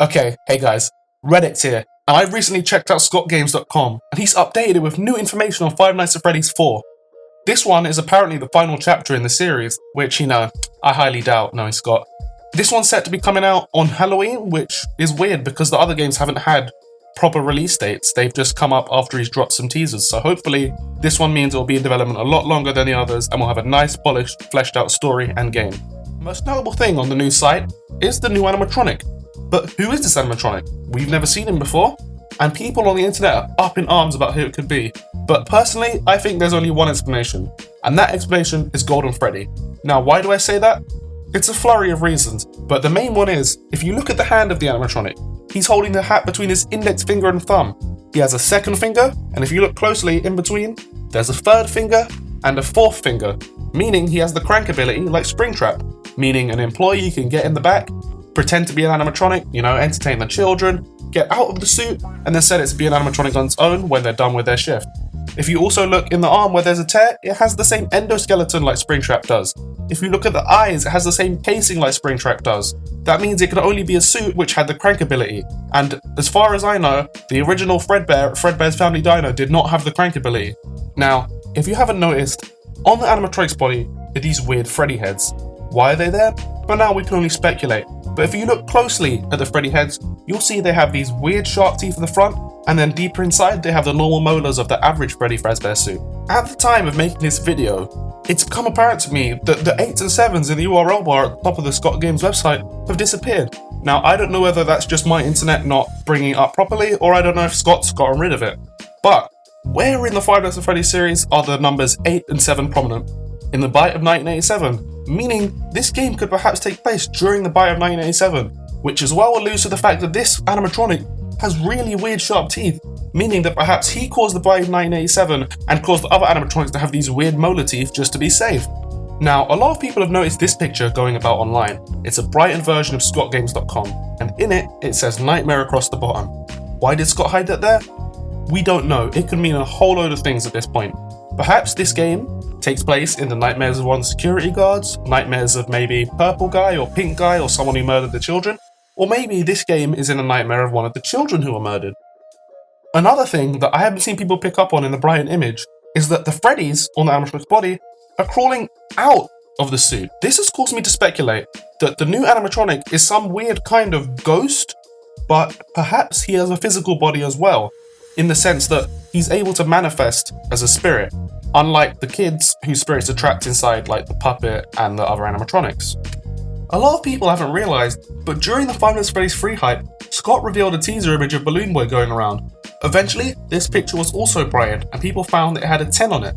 Okay, hey guys, Reddit's here, and I recently checked out ScottGames.com, and he's updated it with new information on Five Nights at Freddys 4. This one is apparently the final chapter in the series, which, I highly doubt, knowing Scott. This one's set to be coming out on Halloween, which is weird because the other games haven't had proper release dates. They've just come up after he's dropped some teasers, so hopefully this one means it'll be in development a lot longer than the others, and we'll have a nice, polished, fleshed out story and game. The most notable thing on the new site is the new animatronic. But who is this animatronic? We've never seen him before, and people on the internet are up in arms about who it could be. But personally, I think there's only one explanation, and that explanation is Golden Freddy. Now, why do I say that? It's a flurry of reasons, but the main one is, if you look at the hand of the animatronic, he's holding the hat between his index finger and thumb. He has a second finger, and if you look closely in between, there's a third finger and a fourth finger, meaning he has the crank ability like Springtrap, meaning an employee can get in the back, pretend to be an animatronic, entertain the children, get out of the suit, and then set it to be an animatronic on its own when they're done with their shift. If you also look in the arm where there's a tear, it has the same endoskeleton like Springtrap does. If you look at the eyes, it has the same casing like Springtrap does. That means it could only be a suit which had the crank ability. And as far as I know, the original Fredbear's Family Dino, did not have the crank ability. Now, if you haven't noticed, on the animatronic's body are these weird Freddy heads. Why are they there? For now, we can only speculate. But if you look closely at the Freddy heads, you'll see they have these weird sharp teeth in the front, and then deeper inside they have the normal molars of the average Freddy Fazbear suit. At the time of making this video, it's become apparent to me that the 8s and 7s in the URL bar at the top of the Scott Games website have disappeared. Now, I don't know whether that's just my internet not bringing it up properly, or I don't know if Scott's gotten rid of it. But where in the Five Nights at Freddys series are the numbers 8 and 7 prominent? In the Bite of 1987. Meaning, this game could perhaps take place during the Bite of 1987, which as well alludes to the fact that this animatronic has really weird sharp teeth, meaning that perhaps he caused the Bite of 1987 and caused the other animatronics to have these weird molar teeth just to be safe. Now, a lot of people have noticed this picture going about online. It's a brightened version of ScottGames.com, and in it, it says Nightmare across the bottom. Why did Scott hide that there? We don't know. It could mean a whole load of things at this point. Perhaps this game takes place in the nightmares of one of the security guards, nightmares of maybe Purple Guy or Pink Guy or someone who murdered the children, or maybe this game is in a nightmare of one of the children who were murdered. Another thing that I haven't seen people pick up on in the Brighton image is that the Freddys on the animatronic's body are crawling out of the suit. This has caused me to speculate that the new animatronic is some weird kind of ghost, but perhaps he has a physical body as well, in the sense that he's able to manifest as a spirit, unlike the kids whose spirits are trapped inside like the puppet and the other animatronics. A lot of people haven't realised, but during the Five Nights at Freddys 3 hype, Scott revealed a teaser image of Balloon Boy going around. Eventually, this picture was also brightened and people found that it had a 10 on it.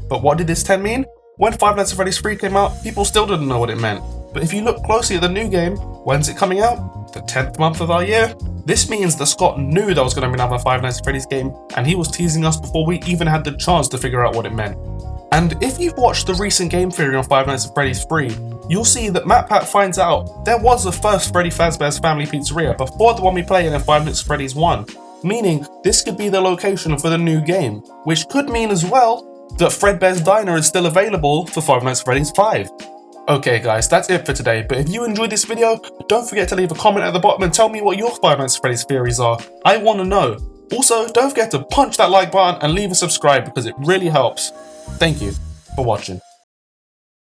But what did this 10 mean? When Five Nights at Freddys 3 came out, people still didn't know what it meant. But if you look closely at the new game, when's it coming out? The 10th month of our year? This means that Scott knew there was going to be another Five Nights at Freddys game, and he was teasing us before we even had the chance to figure out what it meant. And if you've watched the recent game theory on Five Nights at Freddys 3, you'll see that MatPat finds out there was the first Freddy Fazbear's Family Pizzeria before the one we play in Five Nights at Freddys 1, meaning this could be the location for the new game, which could mean as well that Fredbear's Diner is still available for Five Nights at Freddys 5. Okay guys, that's it for today, but if you enjoyed this video, don't forget to leave a comment at the bottom and tell me what your Five Nights at Freddys theories are. I want to know. Also, don't forget to punch that like button and leave a subscribe because it really helps. Thank you for watching.